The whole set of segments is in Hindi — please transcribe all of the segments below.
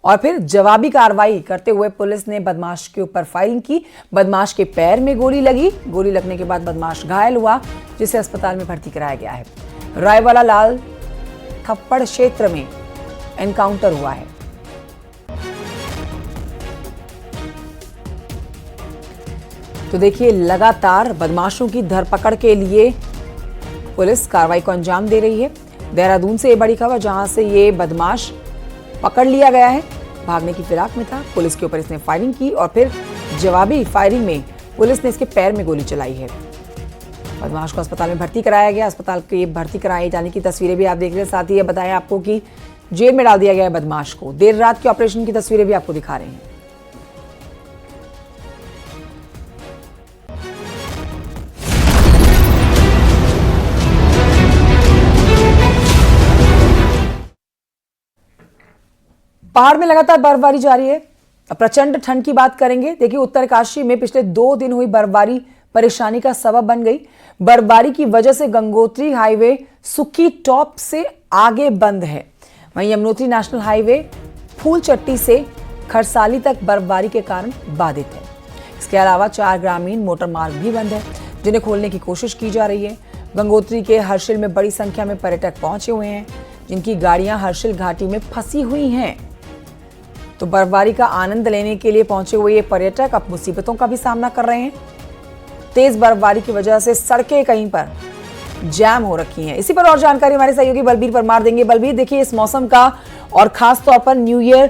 और फिर जवाबी कार्रवाई करते हुए पुलिस ने बदमाश के ऊपर फायरिंग की। बदमाश के पैर में गोली लगी। गोली लगने के बाद बदमाश घायल हुआ, जिसे अस्पताल में भर्ती कराया गया है। रायवाला लाल थप्पड़ क्षेत्र में एनकाउंटर हुआ है। तो देखिए, लगातार बदमाशों की धरपकड़ के लिए पुलिस कार्रवाई को अंजाम दे रही है। देहरादून से ये बड़ी खबर, जहां से ये बदमाश पकड़ लिया गया है, भागने की फिराक में था। पुलिस के ऊपर इसने फायरिंग की और फिर जवाबी फायरिंग में पुलिस ने इसके पैर में गोली चलाई है। बदमाश को अस्पताल में भर्ती कराया गया। अस्पताल के भर्ती कराए जाने की तस्वीरें भी आप देख रहे हैं। साथ ही ये बताएं आपको कि जेल में डाल दिया गया है बदमाश को। देर रात के ऑपरेशन की तस्वीरें भी आपको दिखा रहे हैं। पहाड़ में लगातार बर्फबारी जारी है। प्रचंड ठंड की बात करेंगे। देखिए, उत्तरकाशी में पिछले 2 दिन हुई बर्फबारी परेशानी का सबब बन गई। बर्फबारी की वजह से गंगोत्री हाईवे सुक्की टॉप से आगे बंद है। वहीं यमुनोत्री नेशनल हाईवे फूलचट्टी से खरसाली तक बर्फबारी के कारण बाधित है। इसके अलावा 4 ग्रामीण मोटर मार्ग भी बंद है, जिन्हें खोलने की कोशिश की जा रही है। गंगोत्री के हर्षिल में बड़ी संख्या में पर्यटक पहुंचे हुए हैं, जिनकी गाड़ियां हर्षिल घाटी में फंसी हुई हैं। तो बर्फबारी का आनंद लेने के लिए पहुंचे हुए ये पर्यटक अब मुसीबतों का भी सामना कर रहे हैं। तेज बर्फबारी की वजह से सड़कें कहीं पर जैम हो रखी हैं। इसी पर और जानकारी हमारे सहयोगी बलबीर परमार देंगे। बलबीर, देखिए, इस मौसम का और खास तौर पर न्यू ईयर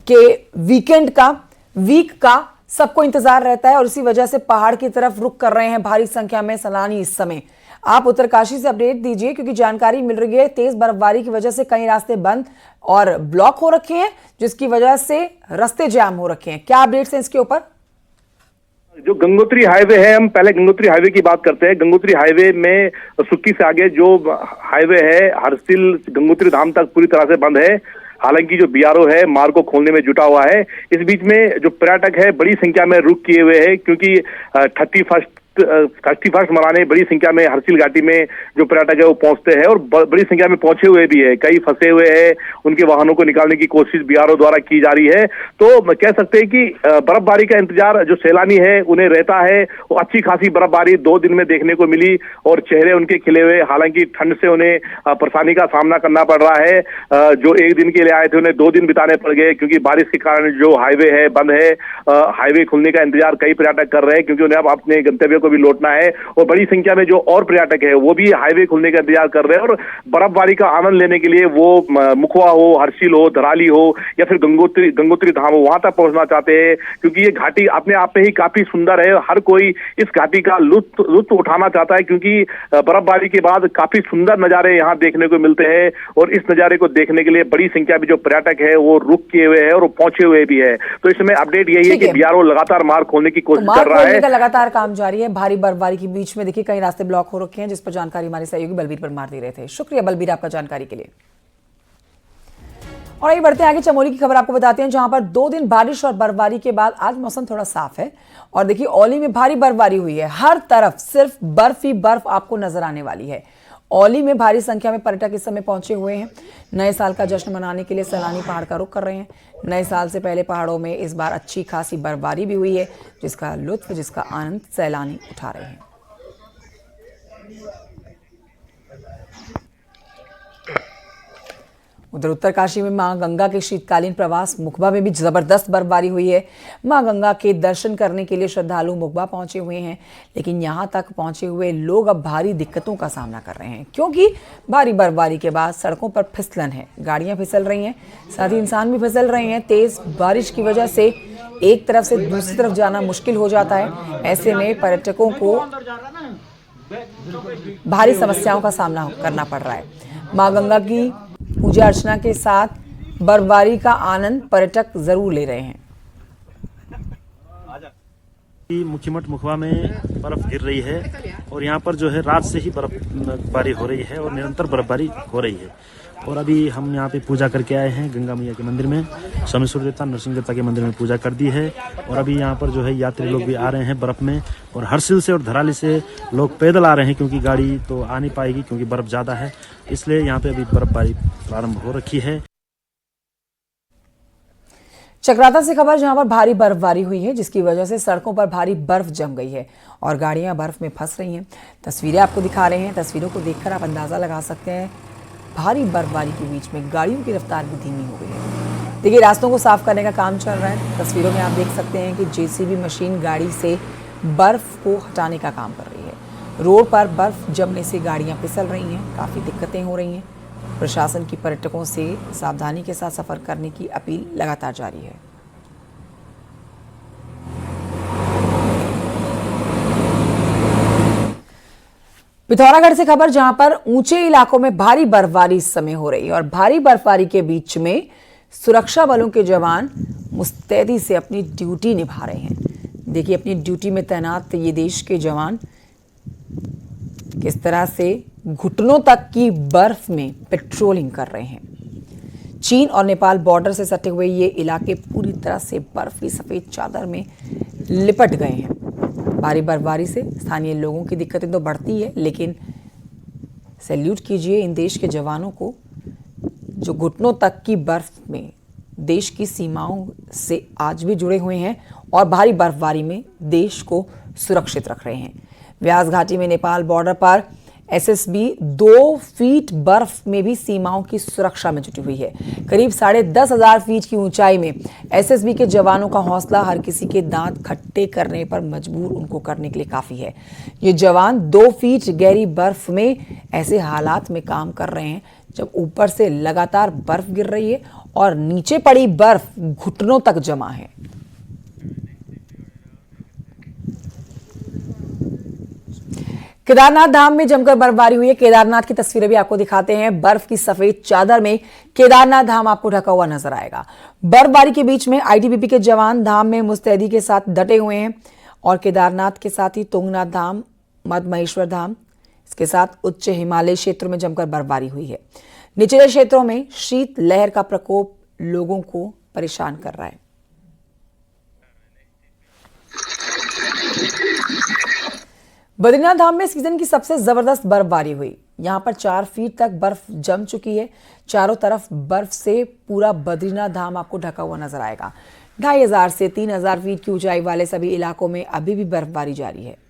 के वीकेंड का वीक का सबको इंतजार रहता है और इसी वजह से पहाड़ की तरफ रुख कर रहे हैं भारी संख्या में सैलानी इस समय। आप उत्तरकाशी से अपडेट दीजिए, क्योंकि जानकारी मिल रही है तेज बर्फबारी की वजह से कई रास्ते बंद और ब्लॉक हो रखे हैं, जिसकी वजह से रास्ते जाम हो रखे हैं। क्या अपडेट्स हैं इसके ऊपर? जो गंगोत्री हाईवे है, हम पहले गंगोत्री हाईवे की बात करते हैं। गंगोत्री हाईवे में सुक्की से आगे जो हाईवे है हरसिल गंगोत्री धाम तक पूरी तरह से बंद है। हालांकि जो बीआरओ है मार्ग को खोलने में जुटा हुआ है। इस बीच में जो पर्यटक है बड़ी संख्या में रुक किए हुए हैं, क्योंकि 31st मनाने बड़ी संख्या में हरसिल घाटी में जो पर्यटक है वो पहुंचते हैं और बड़ी संख्या में पहुंचे हुए भी है। कई फंसे हुए हैं, उनके वाहनों को निकालने की कोशिश बीआरओ द्वारा की जा रही है। तो कह सकते हैं कि बर्फबारी का इंतजार जो सैलानी है उन्हें रहता है। वो अच्छी खासी बर्फबारी 2 दिन में देखने को मिली और चेहरे उनके खिले हुए। हालांकि ठंड से उन्हें परेशानी का सामना करना पड़ रहा है। जो 1 दिन के लिए आए थे उन्हें 2 दिन बिताने पड़ गए, क्योंकि बारिश के कारण जो हाईवे है बंद है। हाईवे खुलने का इंतजार कई पर्यटक कर रहे हैं, क्योंकि उन्हें अब अपने गंतव्य को भी लौटना है। और बड़ी संख्या में जो और पर्यटक है वो भी हाईवे खुलने का इंतजार कर रहे हैं और बर्फबारी का आनंद लेने के लिए वो मुखवा हो, हर्षिल हो, धराली हो या फिर गंगोत्री धाम हो, वहां तक पहुंचना चाहते हैं। क्योंकि ये घाटी अपने आप में ही काफी सुंदर है। हर कोई इस घाटी का लुत्फ उठाना चाहता है, क्योंकि बर्फबारी के बाद काफी सुंदर नजारे यहाँ देखने को मिलते हैं। और इस नजारे को देखने के लिए बड़ी संख्या में जो पर्यटक है वो रुक किए हुए हैं और पहुंचे हुए भी है। तो इसमें अपडेट यही है कि बीआरओ लगातार मार्ग खोलने की कोशिश कर रहा है। लगातार काम जारी है। भारी बर्फबारी के बीच में देखिए कई रास्ते ब्लॉक हो रखे हैं, जिस पर जानकारी हमारे सहयोगी बलबीर परमार दे रहे थे। शुक्रिया बलबीर आपका जानकारी के लिए। और आइए बढ़ते हैं आगे। चमोली की खबर आपको बताते हैं, जहां पर 2 दिन बारिश और बर्फबारी के बाद आज मौसम थोड़ा साफ है। और देखिए, औली में भारी बर्फबारी हुई है। हर तरफ सिर्फ बर्फ ही बर्फ आपको नजर आने वाली है। औली में भारी संख्या में पर्यटक इस समय पहुंचे हुए हैं। नए साल का जश्न मनाने के लिए सैलानी पहाड़ का रुख कर रहे हैं। नए साल से पहले पहाड़ों में इस बार अच्छी खासी बर्फबारी भी हुई है, जिसका लुत्फ, जिसका आनंद सैलानी उठा रहे हैं। उधर उत्तरकाशी में मां गंगा के शीतकालीन प्रवास मुखबा में भी जबरदस्त बर्फबारी हुई है। मां गंगा के दर्शन करने के लिए श्रद्धालु मुखबा पहुंचे हुए हैं, लेकिन यहां तक पहुंचे हुए लोग अब भारी दिक्कतों का सामना कर रहे हैं, क्योंकि भारी बर्फबारी के बाद सड़कों पर फिसलन है। गाड़ियां फिसल रही हैं, साथ ही इंसान भी फिसल रहे हैं। तेज बारिश की वजह से एक तरफ से दूसरी तरफ जाना मुश्किल हो जाता है। ऐसे में पर्यटकों को भारी समस्याओं का सामना करना पड़ रहा है। मां गंगा की पूजा अर्चना के साथ बर्फबारी का आनंद पर्यटक जरूर ले रहे हैं। मुखीमठ मुखबा में बर्फ गिर रही है और यहाँ पर जो है रात से ही बर्फबारी हो रही है और निरंतर बर्फबारी हो रही है। और अभी हम यहाँ पे पूजा करके आए हैं गंगा मैया के मंदिर में। सोमेश्वर देवता, नरसिंह देवता के मंदिर में पूजा कर दी है। और अभी यहाँ पर जो है यात्री लोग भी आ रहे हैं बर्फ में। और हरसिल से और धराली से लोग पैदल आ रहे हैं, क्योंकि गाड़ी तो आ नहीं पाएगी, क्योंकि बर्फ ज़्यादा है। इसलिए यहाँ पे अभी बर्फबारी प्रारंभ हो रखी है। चक्राता से खबर जहां पर भारी बर्फबारी हुई है, जिसकी वजह से सड़कों पर भारी बर्फ जम गई है और गाड़ियां बर्फ में फंस रही हैं। तस्वीरें आपको दिखा रहे हैं। तस्वीरों को देखकर आप अंदाजा लगा सकते हैं भारी बर्फबारी के बीच में गाड़ियों की रफ्तार भी धीमी हो गई है। देखिए, रास्तों को साफ करने का काम चल रहा है। तस्वीरों में आप देख सकते हैं कि जेसीबी मशीन गाड़ी से बर्फ को हटाने का काम कर रही है। रोड पर बर्फ जमने से गाड़ियां फिसल रही हैं, काफ़ी दिक्कतें हो रही हैं। प्रशासन की पर्यटकों से सावधानी के साथ सफर करने की अपील लगातार जारी है। पिथौरागढ़ से खबर जहां पर ऊंचे इलाकों में भारी बर्फबारी इस समय हो रही है और भारी बर्फबारी के बीच में सुरक्षा बलों के जवान मुस्तैदी से अपनी ड्यूटी निभा रहे हैं। देखिए, अपनी ड्यूटी में तैनात ये देश के जवान किस तरह से घुटनों तक की बर्फ में पेट्रोलिंग कर रहे हैं। चीन और नेपाल बॉर्डर से सटे हुए ये इलाके पूरी तरह से बर्फ की सफेद चादर में लिपट गए हैं। भारी बर्फबारी से स्थानीय लोगों की दिक्कतें तो बढ़ती है, लेकिन सैल्यूट कीजिए इन देश के जवानों को जो घुटनों तक की बर्फ में देश की सीमाओं से आज भी जुड़े हुए हैं और भारी बर्फबारी में देश को सुरक्षित रख रहे हैं। व्यास घाटी में नेपाल बॉर्डर पर एसएसबी 2 फीट बर्फ में भी सीमाओं की सुरक्षा में जुटी हुई है। करीब 10,500 फीट की ऊंचाई में एसएसबी के जवानों का हौसला हर किसी के दांत खट्टे करने पर मजबूर उनको करने के लिए काफी है। ये जवान 2 फीट गहरी बर्फ में ऐसे हालात में काम कर रहे हैं जब ऊपर से लगातार बर्फ गिर रही है और नीचे पड़ी बर्फ घुटनों तक जमा है। केदारनाथ धाम में जमकर बर्फबारी हुई है। केदारनाथ की तस्वीरें भी आपको दिखाते हैं। बर्फ की सफेद चादर में केदारनाथ धाम आपको ढका हुआ नजर आएगा। बर्फबारी के बीच में आईटीबीपी के जवान धाम में मुस्तैदी के साथ डटे हुए हैं और केदारनाथ के साथ ही तुंगनाथ धाम, मद्महेश्वर धाम, इसके साथ उच्च हिमालय क्षेत्रों में जमकर बर्फबारी हुई है। निचले क्षेत्रों में शीत लहर का प्रकोप लोगों को परेशान कर रहा है। बद्रीनाथ धाम में सीजन की सबसे जबरदस्त बर्फबारी हुई। यहां पर 4 फीट तक बर्फ जम चुकी है। चारों तरफ बर्फ से पूरा बद्रीनाथ धाम आपको ढका हुआ नजर आएगा। 2500 से 3000 फीट की ऊंचाई वाले सभी इलाकों में अभी भी बर्फबारी जारी है।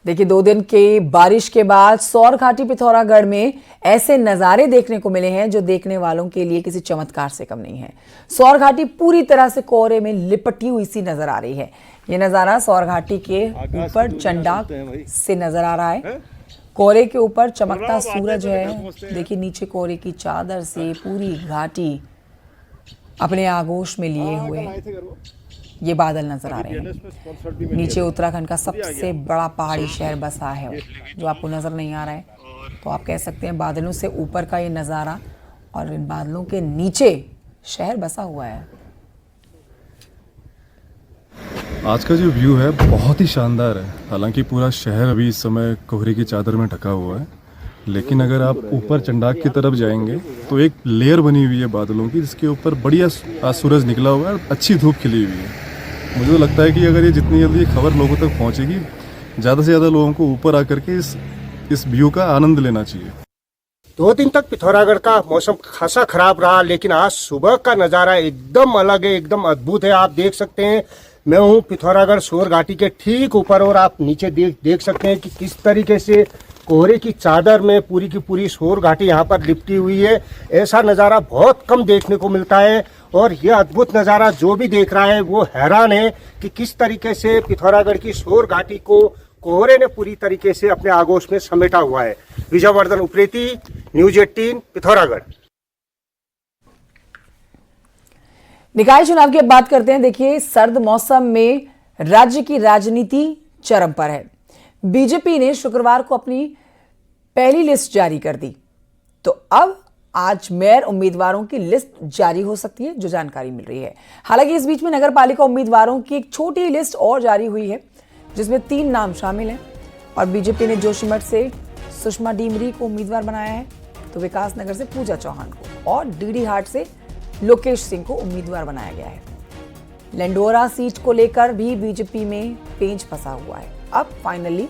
देखिए, 2 दिन के बारिश के बाद सौर घाटी पिथौरागढ़ में ऐसे नज़ारे देखने को मिले हैं जो देखने वालों के लिए किसी चमत्कार से कम नहीं है। सौर घाटी पूरी तरह से कोहरे में लिपटी हुई सी नजर आ रही है। ये नज़ारा सौर घाटी के ऊपर चंडाक से नजर आ रहा है। कोहरे के ऊपर चमकता सूरज है। देखिए, नीचे कोहरे की चादर से पूरी घाटी अपने आगोश में लिए हुए ये बादल नजर आ रहे हैं। नीचे उत्तराखंड का सबसे बड़ा पहाड़ी शहर बसा है जो आपको नजर नहीं आ रहा है, तो आप कह सकते हैं बादलों से ऊपर का ये नज़ारा और इन बादलों के नीचे शहर बसा हुआ है। आज का जो व्यू है बहुत ही शानदार है। हालांकि पूरा शहर अभी इस समय कोहरे की चादर में ढका हुआ है, लेकिन अगर आप ऊपर चंडाक की तरफ जाएंगे तो एक लेयर बनी हुई है बादलों की, जिसके ऊपर बढ़िया सूरज निकला हुआ है और अच्छी धूप खिली हुई है। मुझे तो लगता है कि अगर ये जितनी जल्दी खबर लोगों तक पहुंचेगी, ज़्यादा से ज़्यादा लोगों को ऊपर आकर के इस व्यू का आनंद लेना चाहिए। 2 दिन तक पिथौरागढ़ का मौसम खासा खराब रहा, लेकिन आज सुबह का नज़ारा एकदम अलग है, एकदम अद्भुत है। आप देख सकते हैं, मैं हूँ पिथौरागढ़ सौर घाटी के ठीक ऊपर और आप नीचे देख सकते हैं कि किस तरीके से कोहरे की चादर में पूरी की पूरी सौर घाटी यहाँ पर लिपटी हुई है। ऐसा नज़ारा बहुत कम देखने को मिलता है और यह अद्भुत नज़ारा जो भी देख रहा है वो हैरान है कि किस तरीके से पिथौरागढ़ की सौर घाटी को कोहरे ने पूरी तरीके से अपने आगोश में समेटा हुआ है। विजयवर्धन उप्रेती, न्यूज 18, पिथौरागढ़। निकाय चुनाव की अब बात करते हैं। देखिए, सर्द मौसम में राज्य की राजनीति चरम पर है। बीजेपी ने शुक्रवार को अपनी पहली लिस्ट जारी कर दी, तो अब आज मेयर उम्मीदवारों की लिस्ट जारी हो सकती है, जो जानकारी मिल रही है। हालांकि इस बीच में नगर पालिका उम्मीदवारों की एक छोटी लिस्ट और जारी हुई है, जिसमें 3 नाम शामिल हैं और बीजेपी ने जोशीमठ से सुषमा डीमरी को उम्मीदवार बनाया है, तो विकास नगर से पूजा चौहान को और डीडी हाट से लोकेश सिंह को उम्मीदवार बनाया गया है। लंडोरा सीट को लेकर भी बीजेपी में पेंच फंसा हुआ है। अब फाइनली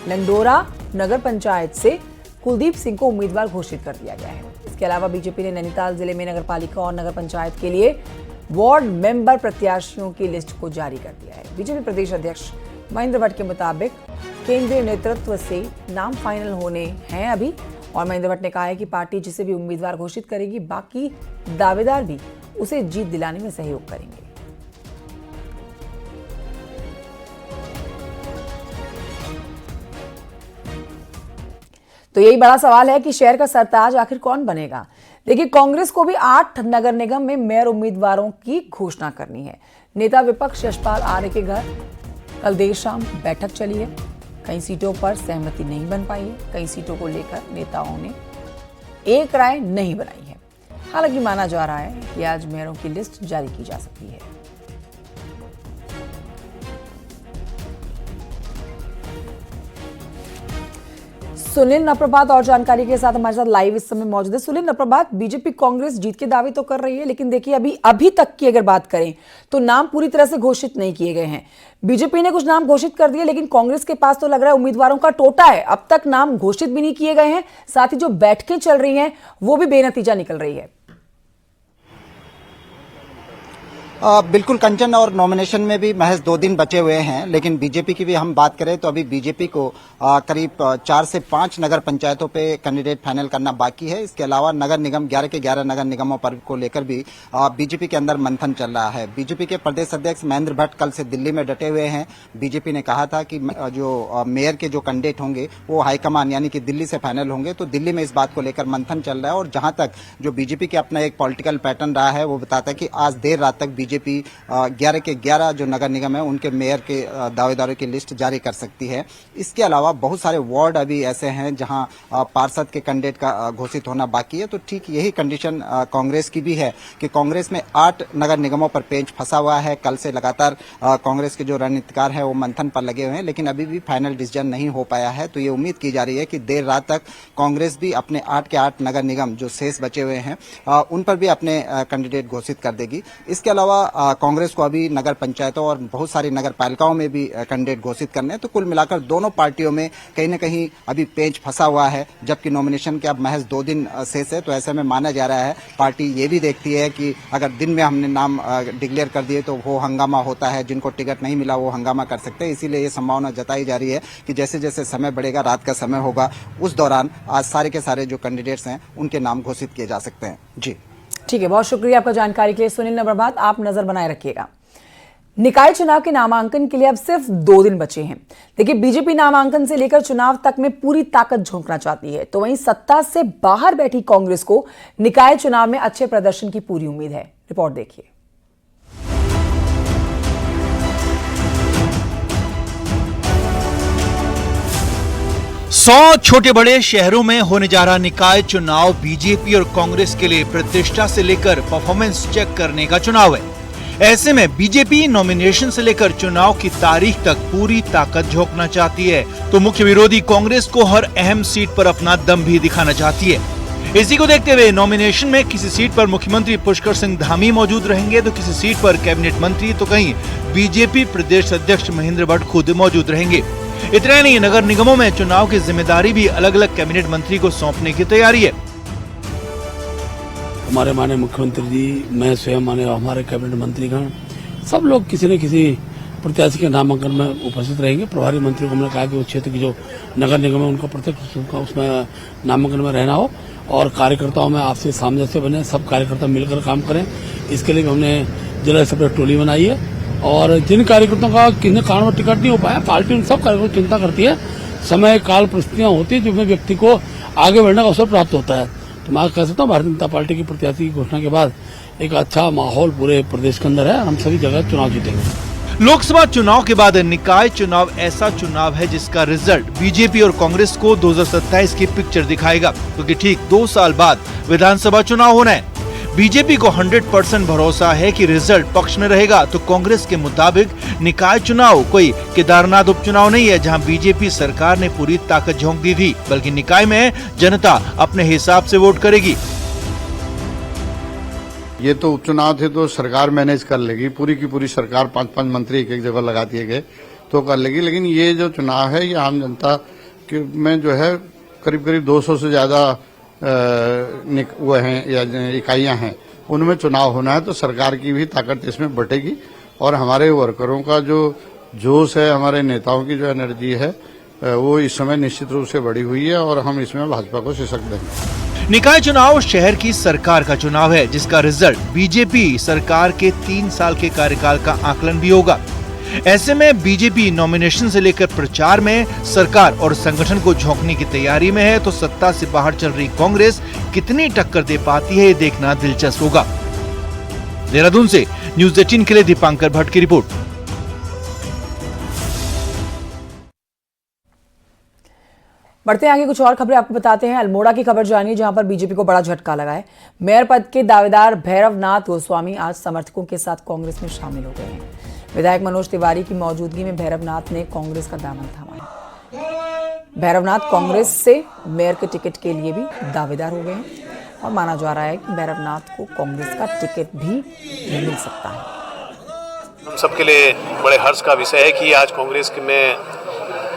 लंडोरा नगर पंचायत से कुलदीप सिंह को उम्मीदवार घोषित कर दिया गया है। इसके अलावा बीजेपी ने नैनीताल जिले में नगरपालिका और नगर पंचायत के लिए वार्ड मेंबर प्रत्याशियों की लिस्ट को जारी कर दिया है। बीजेपी प्रदेश अध्यक्ष महेंद्र भट्ट के मुताबिक केंद्रीय नेतृत्व से नाम फाइनल होने हैं अभी, और महेंद्र भट्ट ने कहा है कि पार्टी जिसे भी उम्मीदवार घोषित करेगी, बाकी दावेदार भी उसे जीत दिलाने में सहयोग करेंगे। तो यही बड़ा सवाल है कि शहर का सरताज आखिर कौन बनेगा। देखिए, कांग्रेस को भी 8 नगर निगम में मेयर उम्मीदवारों की घोषणा करनी है। नेता विपक्ष यशपाल आर्य के घर कल देर शाम बैठक चली है। कई सीटों पर सहमति नहीं बन पाई है। कई सीटों को लेकर नेताओं ने एक राय नहीं बनाई है। हालांकि माना जा रहा है कि आज मेयरों की लिस्ट जारी की जा सकती है। सुनील नप्रभात और जानकारी के साथ हमारे साथ लाइव इस समय मौजूद है। सुनील नप्रभात, बीजेपी कांग्रेस जीत के दावे तो कर रही है, लेकिन देखिए अभी तक की अगर बात करें तो नाम पूरी तरह से घोषित नहीं किए गए हैं। बीजेपी ने कुछ नाम घोषित कर दिए, लेकिन कांग्रेस के पास तो लग रहा है उम्मीदवारों का टोटा है। अब तक नाम घोषित भी नहीं किए गए हैं, साथ ही जो बैठकें चल रही हैं वो भी बेनतीजा निकल रही है। बिल्कुल कंचन, और नॉमिनेशन में भी महज 2 दिन बचे हुए हैं। लेकिन बीजेपी की भी हम बात करें तो अभी बीजेपी को करीब 4 से 5 नगर पंचायतों पे कैंडिडेट फाइनल करना बाकी है। इसके अलावा नगर निगम 11 के 11 नगर निगमों पर को लेकर भी बीजेपी के अंदर मंथन चल रहा है। बीजेपी के प्रदेश अध्यक्ष महेंद्र भट्ट कल से दिल्ली में डटे हुए हैं। बीजेपी ने कहा था कि जो मेयर के जो कैंडिडेट होंगे वो हाईकमान यानी कि दिल्ली से फाइनल होंगे। तो दिल्ली में इस बात को लेकर मंथन चल रहा है। और जहां तक जो बीजेपी के अपना एक पॉलिटिकल पैटर्न रहा है वो बताता है कि आज देर रात तक बीजेपी 11 के 11 जो नगर निगम है उनके मेयर के दावेदारों की लिस्ट जारी कर सकती है। इसके अलावा बहुत सारे वार्ड अभी ऐसे हैं जहां पार्षद के कैंडिडेट का घोषित होना बाकी है। तो ठीक यही कंडीशन कांग्रेस की भी है कि कांग्रेस में 8 नगर निगमों पर पेंच फंसा हुआ है। कल से लगातार कांग्रेस के जो रणनीतिकार हैं वो मंथन पर लगे हुए हैं, लेकिन अभी भी फाइनल डिसीजन नहीं हो पाया है। तो ये उम्मीद की जा रही है कि देर रात तक कांग्रेस भी अपने 8 के 8 नगर निगम जो शेष बचे हुए हैं उन पर भी अपने कैंडिडेट घोषित कर देगी। इसके अलावा कांग्रेस को अभी नगर पंचायतों और बहुत सारी नगर पालिकाओं में भी कैंडिडेट घोषित करने हैं। तो कुल मिलाकर दोनों पार्टियों में कहीं न कहीं अभी पेंच फंसा हुआ है, जबकि नॉमिनेशन के अब महज 2 दिन शेष है। तो ऐसे में माना जा रहा है पार्टी ये भी देखती है कि अगर दिन में हमने नाम डिक्लेयर कर दिए तो वो हंगामा होता है, जिनको टिकट नहीं मिला वो हंगामा कर सकते हैं। इसीलिए ये संभावना जताई जा रही है कि जैसे जैसे समय बढ़ेगा, रात का समय होगा, उस दौरान आज सारे के सारे जो कैंडिडेट्स हैं उनके नाम घोषित किए जा सकते हैं। जी ठीक है, बहुत शुक्रिया आपका जानकारी के लिए सुनील नप्रभात। आप नजर बनाए रखिएगा। निकाय चुनाव के नामांकन के लिए अब सिर्फ 2 दिन बचे हैं। देखिए, बीजेपी नामांकन से लेकर चुनाव तक में पूरी ताकत झोंकना चाहती है, तो वहीं सत्ता से बाहर बैठी कांग्रेस को निकाय चुनाव में अच्छे प्रदर्शन की पूरी उम्मीद है। रिपोर्ट देखिए। सौ छोटे बड़े शहरों में होने जा रहा निकाय चुनाव बीजेपी और कांग्रेस के लिए प्रतिष्ठा से लेकर परफॉर्मेंस चेक करने का चुनाव है। ऐसे में बीजेपी नॉमिनेशन से लेकर चुनाव की तारीख तक पूरी ताकत झोंकना चाहती है, तो मुख्य विरोधी कांग्रेस को हर अहम सीट पर अपना दम भी दिखाना चाहती है। इसी को देखते हुए नॉमिनेशन में किसी सीट पर मुख्यमंत्री पुष्कर सिंह धामी मौजूद रहेंगे, तो किसी सीट पर कैबिनेट मंत्री, तो कहीं बीजेपी प्रदेश अध्यक्ष महेंद्र भट्ट खुद मौजूद रहेंगे। इतना नहीं, नगर निगमों में चुनाव की जिम्मेदारी भी अलग अलग कैबिनेट मंत्री को सौंपने की तैयारी है। हमारे माननीय मुख्यमंत्री जी, मैं स्वयं माननीय हमारे कैबिनेट मंत्रीगण, सब लोग किसी न किसी प्रत्याशी के नामांकन में उपस्थित रहेंगे। प्रभारी मंत्री को हमने कहा कि वो क्षेत्र की जो नगर निगम है उनको प्रत्यक्ष उसमें नामांकन में रहना हो, और कार्यकर्ताओं में आपसी सामंजस्य बने, सब कार्यकर्ता मिलकर काम करें। इसके लिए हमने जिला स्तर पर टोली बनाई है, और जिन कार्यकर्ताओं का किसी कारण में टिकट नहीं हो पाया, पार्टी उन सब कार्यकर्ताओं की चिंता करती है। समय काल परिस्थितियां होती है जिसमें व्यक्ति को आगे बढ़ने का अवसर प्राप्त होता है। तो मैं कह सकता हूँ भारतीय जनता पार्टी की प्रत्याशी की घोषणा के बाद एक अच्छा माहौल पूरे प्रदेश के अंदर है। हम सभी जगह चुनाव जीतेंगे। लोकसभा चुनाव के बाद निकाय चुनाव ऐसा चुनाव है जिसका रिजल्ट बीजेपी और कांग्रेस को 2027 की पिक्चर दिखाएगा, क्योंकि ठीक 2 साल बाद विधानसभा चुनाव होना है। बीजेपी को 100% भरोसा है कि रिजल्ट पक्ष में रहेगा, तो कांग्रेस के मुताबिक निकाय चुनाव कोई केदारनाथ उपचुनाव नहीं है जहां बीजेपी सरकार ने पूरी ताकत झोंक दी थी, बल्कि निकाय में जनता अपने हिसाब से वोट करेगी। ये तो उपचुनाव थे तो सरकार मैनेज कर लेगी, पूरी की पूरी सरकार 5-5 मंत्री एक जगह लगा दिए गए तो कर लेगी। लेकिन ये जो चुनाव है ये आम जनता में जो है करीब करीब 200 से ज्यादा वो हैं या इकाइयां हैं, उनमें चुनाव होना है तो सरकार की भी ताकत इसमें बढ़ेगी और हमारे वर्करों का जो जोश है, हमारे नेताओं की जो एनर्जी है वो इस समय निश्चित रूप से बढ़ी हुई है और हम इसमें भाजपा को सशक्त देंगे। निकाय चुनाव शहर की सरकार का चुनाव है, जिसका रिजल्ट बीजेपी सरकार के 3 साल के कार्यकाल का आकलन भी होगा। ऐसे में बीजेपी नॉमिनेशन से लेकर प्रचार में सरकार और संगठन को झोंकने की तैयारी में है, तो सत्ता से बाहर चल रही कांग्रेस कितनी टक्कर दे पाती है, ये देखना दिलचस्प होगा। देहरादून से न्यूज़ 18 के लिए दीपांकर भट्ट की रिपोर्ट। बढ़ते हैं आगे, कुछ और खबरें आपको बताते हैं। अल्मोड़ा की खबर जानिए, जहां पर बीजेपी को बड़ा झटका लगा है। मेयर पद के दावेदार भैरवनाथ गोस्वामी आज समर्थकों के साथ कांग्रेस में शामिल हो गए हैं। विधायक मनोज तिवारी की मौजूदगी में भैरवनाथ ने कांग्रेस का दामन थामा है। भैरवनाथ कांग्रेस से मेयर के टिकट के लिए भी दावेदार हो गए हैं और माना जा रहा है कि भैरवनाथ को कांग्रेस का टिकट भी मिल सकता है। हम सबके लिए बड़े हर्ष का विषय है कि आज कांग्रेस में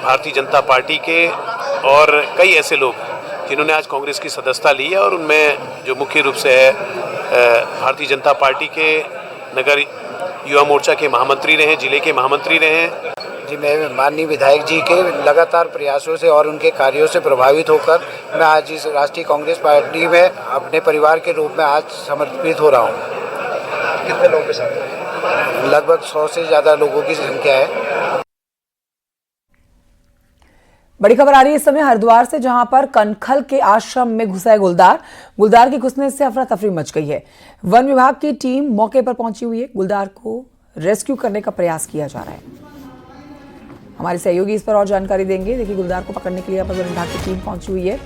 भारतीय जनता पार्टी के और कई ऐसे लोग जिन्होंने आज कांग्रेस की सदस्यता ली है और उनमें जो मुख्य रूप से है भारतीय जनता पार्टी के नगर युवा मोर्चा के महामंत्री रहे, जिले के महामंत्री रहे। जी, मैं माननीय विधायक जी के लगातार प्रयासों से और उनके कार्यों से प्रभावित होकर मैं आज इस राष्ट्रीय कांग्रेस पार्टी में अपने परिवार के रूप में आज समर्पित हो रहा हूँ। कितने लोगों के साथ? लगभग 100 से ज़्यादा लोगों की संख्या है। बड़ी खबर आ रही है इस समय हरिद्वार से, जहां पर कनखल के आश्रम में घुसा है गुलदार के घुसने से अफरा तफरी मच गई है। वन विभाग की टीम मौके पर पहुंची हुई है। गुलदार को रेस्क्यू करने का प्रयास किया जा रहा है। हमारे सहयोगी इस पर और जानकारी देंगे। देखिए, गुलदार को पकड़ने के लिए वन विभाग की टीम पहुंची हुई है।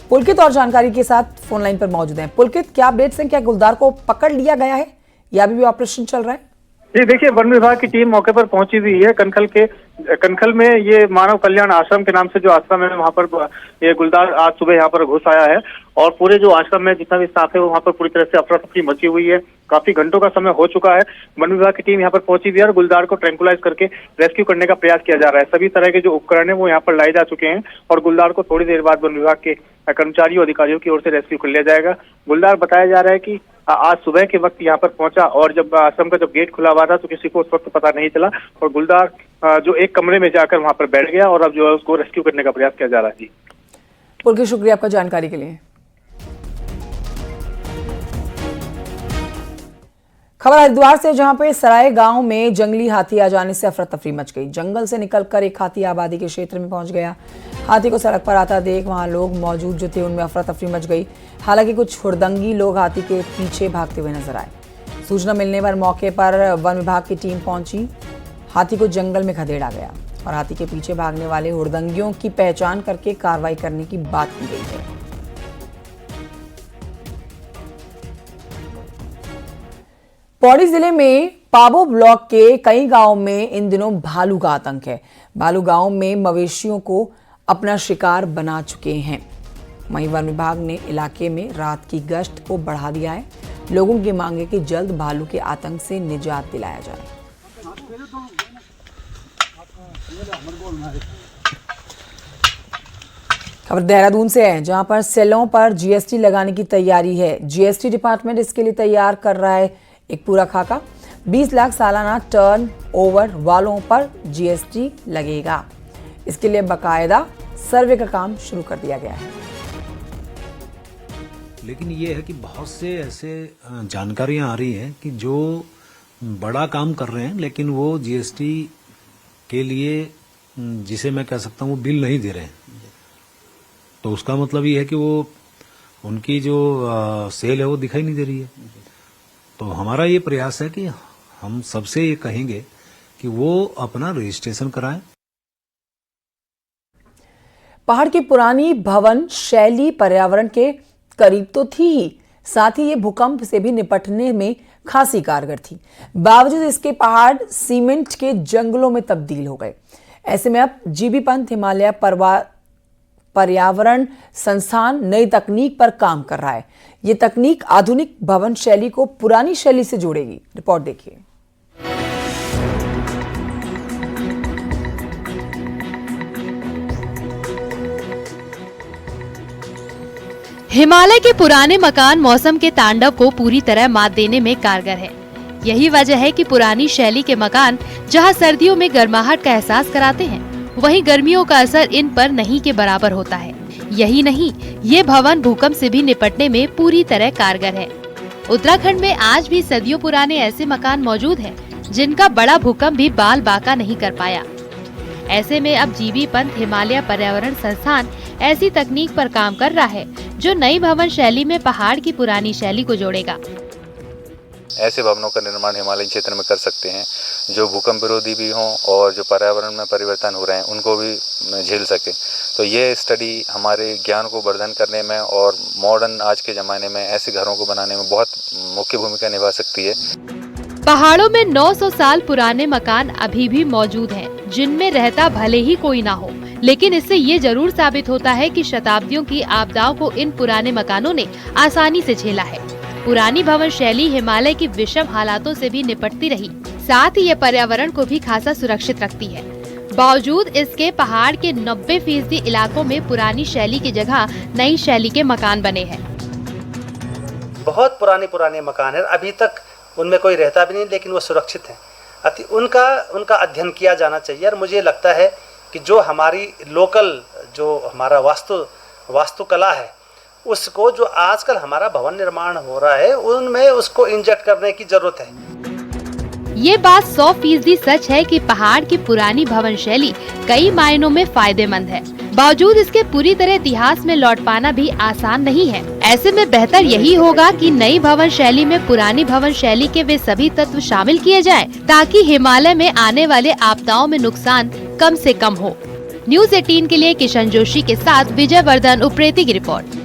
पुलकित और जानकारी के साथ फोन लाइन पर मौजूद है। पुलकित, क्या अपडेट्स हैं? क्या गुलदार को पकड़ लिया गया है या अभी भी ऑपरेशन चल रहा है? जी देखिए, वन विभाग की टीम मौके पर पहुंची हुई है। कनखल में ये मानव कल्याण आश्रम के नाम से जो आश्रम है, वहां पर ये गुलदार आज सुबह यहाँ पर घुस आया है और पूरे जो आश्रम में जितना भी स्टाफ है वो वहाँ पर पूरी तरह से अफरा तफरी मची हुई है। काफी घंटों का समय हो चुका है। वन विभाग की टीम यहाँ पर पहुंची हुई है और गुलदार को ट्रैंकुलाइज करके रेस्क्यू करने का प्रयास किया जा रहा है। सभी तरह के जो उपकरण है वो यहाँ पर लाए जा चुके हैं और गुलदार को थोड़ी देर बाद वन विभाग के कर्मचारियों अधिकारियों की ओर से रेस्क्यू कर लिया जाएगा। गुलदार बताया जा रहा है कि आज सुबह के वक्त यहाँ पर पहुंचा और जब आश्रम का जब गेट खुला हुआ था तो किसी को उस वक्त पता नहीं चला और गुलदार जो एक कमरे में जाकर वहां पर बैठ गया और अब जो है उसको रेस्क्यू करने का प्रयास किया जा रहा है। जी बहुत शुक्रिया आपका जानकारी के लिए। खबर हरिद्वार से, जहां पे सराय गांव में जंगली हाथी आ जाने से अफरा तफरी मच गई। जंगल से निकलकर एक हाथी आबादी के क्षेत्र में पहुंच गया। हाथी को सड़क पर आता देख वहां लोग मौजूद जो थे उनमें अफरा तफरी मच गई। हालांकि कुछ हुड़दंगी लोग हाथी के पीछे भागते हुए नजर आए। सूचना मिलने पर मौके पर वन विभाग की टीम पहुंची। हाथी को जंगल में खदेड़ा गया और हाथी के पीछे भागने वाले हुड़दंगियों की पहचान करके कार्रवाई करने की बात की गई है। पौड़ी जिले में पाबो ब्लॉक के कई गांवों में इन दिनों भालू का आतंक है। भालू गांव में मवेशियों को अपना शिकार बना चुके हैं। वहीं वन विभाग ने इलाके में रात की गश्त को बढ़ा दिया है। लोगों की मांग है कि जल्द भालू के आतंक से निजात दिलाया जाए। खबर देहरादून से है, जहां पर सेलों पर जीएसटी लगाने की तैयारी है। जीएसटी डिपार्टमेंट इसके लिए तैयार कर रहा है एक पूरा खाका। 20 लाख सालाना टर्न ओवर वालों पर जीएसटी लगेगा। इसके लिए बाकायदा सर्वे का काम शुरू कर दिया गया है। लेकिन ये है कि बहुत से ऐसे जानकारियां आ रही हैं कि जो बड़ा काम कर रहे हैं लेकिन वो जीएसटी के लिए, जिसे मैं कह सकता हूँ, वो बिल नहीं दे रहे हैं। तो उसका मतलब ये है कि वो उनकी जो सेल है वो दिखाई नहीं दे रही है। तो हमारा ये प्रयास है कि हम सबसे ये कहेंगे कि वो अपना रजिस्ट्रेशन कराएं। पहाड़ की पुरानी भवन शैली पर्यावरण के करीब तो थी ही, साथ ही ये भूकंप से भी निपटने में खासी कारगर थी। बावजूद इसके पहाड़ सीमेंट के जंगलों में तब्दील हो गए। ऐसे में अब जीबी पंत हिमालय पर्यावरण संस्थान नई तकनीक पर काम कर रहा है। ये तकनीक आधुनिक भवन शैली को पुरानी शैली से जोड़ेगी। रिपोर्ट देखिए। हिमालय के पुराने मकान मौसम के तांडव को पूरी तरह मात देने में कारगर है। यही वजह है कि पुरानी शैली के मकान जहां सर्दियों में गर्माहट का एहसास कराते हैं, वहीं गर्मियों का असर इन पर नहीं के बराबर होता है। यही नहीं, ये भवन भूकंप से भी निपटने में पूरी तरह कारगर है। उत्तराखंड में आज भी सदियों पुराने ऐसे मकान मौजूद हैं, जिनका बड़ा भूकंप भी बाल बाका नहीं कर पाया। ऐसे में अब जीबी पंत हिमालय पर्यावरण संस्थान ऐसी तकनीक पर काम कर रहा है जो नई भवन शैली में पहाड़ की पुरानी शैली को जोड़ेगा। ऐसे भवनों का निर्माण हिमालयी क्षेत्र में कर सकते हैं जो भूकंप विरोधी भी हों और जो पर्यावरण में परिवर्तन हो रहे हैं उनको भी झेल सके। तो ये स्टडी हमारे ज्ञान को वर्धन करने में और मॉडर्न आज के ज़माने में ऐसे घरों को बनाने में बहुत मुख्य भूमिका निभा सकती है। पहाड़ों में 900 साल पुराने मकान अभी भी मौजूद हैं, जिनमें रहता भले ही कोई ना हो, लेकिन इससे ये जरूर साबित होता है कि शताब्दियों की आपदाओं को इन पुराने मकानों ने आसानी से झेला है। पुरानी भवन शैली हिमालय की विषम हालातों से भी निपटती रही, साथ ही ये पर्यावरण को भी खासा सुरक्षित रखती है। बावजूद इसके पहाड़ के 90% इलाकों में पुरानी शैली की जगह नई शैली के मकान बने हैं। बहुत पुराने मकान है, अभी तक उनमें कोई रहता भी नहीं, लेकिन वो सुरक्षित है। उनका अध्ययन किया जाना चाहिए। और मुझे लगता है कि जो हमारी लोकल जो हमारा वास्तुकला है, उसको जो आजकल हमारा भवन निर्माण हो रहा है उनमें उसको इंजेक्ट करने की जरूरत है। ये बात 100% सच है कि पहाड़ की पुरानी भवन शैली कई मायनों में फायदेमंद है। बावजूद इसके पूरी तरह इतिहास में लौट पाना भी आसान नहीं है। ऐसे में बेहतर यही होगा कि नई भवन शैली में पुरानी भवन शैली के वे सभी तत्व शामिल किए जाएं, ताकि हिमालय में आने वाले आपदाओं में नुकसान कम से कम हो। न्यूज़ 18 के लिए किशन जोशी के साथ विजय वर्धन, उप्रेती की रिपोर्ट।